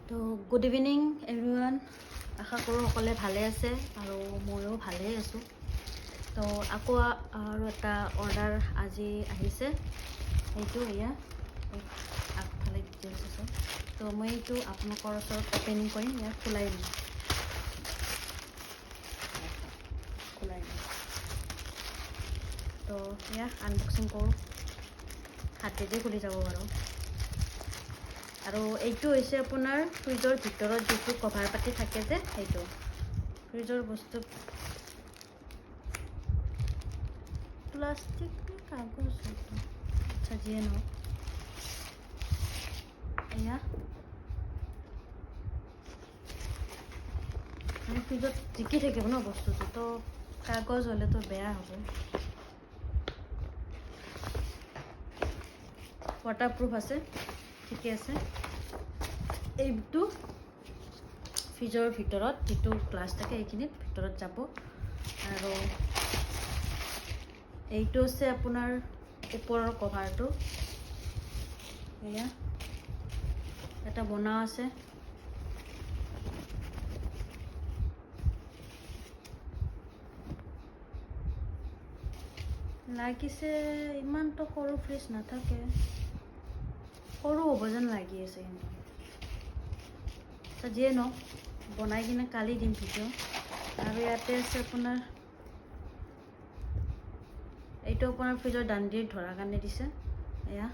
তো good evening everyone, আশা কৰোঁ সকলোৱে ভালে আছে আৰু ময়ো ভালেই আছোঁ। তো আকৌ আৰু এটা অৰ্ডাৰ আজি আহিছে, এইটো এয়া আগফালে ডিটেইলছ আছে। তো মই এইটো আপোনালোকৰ ওচৰত অপেনিং কৰিম, ইয়াত খোলাই দিম। তো এয়া আনবক্সিং কৰোঁ, হাতেদি খুলি যাব বাৰু। আৰু এইটো হৈছে আপোনাৰ ফ্ৰিজৰ ভিতৰত যিটো কভাৰ পাতি থাকে যে, সেইটো ফ্ৰিজৰ বস্তু প্লাষ্টিক কাগজ আচ্ছা যিয়ে নহওক, এয়া মানে ফ্ৰিজত জিকি থাকিব ন বস্তুটো, তো কাগজ হ'লেতো বেয়া হ'ব। ৱাটাৰপ্ৰুফ আছে, ঠিকে আছে। এইটো ফ্ৰিজৰ ভিতৰত যিটো গ্লাছ থাকে এইখিনিত ভিতৰত যাব। আৰু এইটো হৈছে আপোনাৰ ওপৰৰ কভাৰটো, এয়া এটা বনাও আছে। লাগিছে ইমানটো সৰু ফ্ৰিজ নাথাকে, সৰু হ'ব যেন লাগি আছে কিন্তু। যিয়ে নহওক, বনাই কিনে কালি দিম ভিডিঅ'। আৰু ইয়াতে আছে আপোনাৰ, এইটো আপোনাৰ ফ্ৰিজৰ দাণ্ডিত ধৰাৰ কাৰণে দিছে, এয়া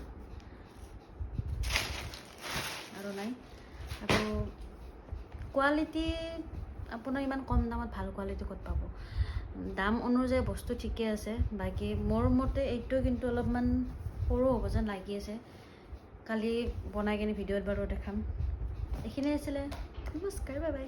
আৰু নাই। আৰু কোৱালিটি আপোনাৰ ইমান কম দামত ভাল কোৱালিটি ক'ত পাব, দাম অনুযায়ী বস্তু ঠিকে আছে। বাকী মোৰ মতে এইটো কিন্তু অলপমান সৰু হ'ব যেন লাগি আছে। কালি বনাই কিনে ভিডিঅ'ত বাৰু দেখাম। এইখিনিয়ে আছিলে, নমস্কাৰ, বাই বাই।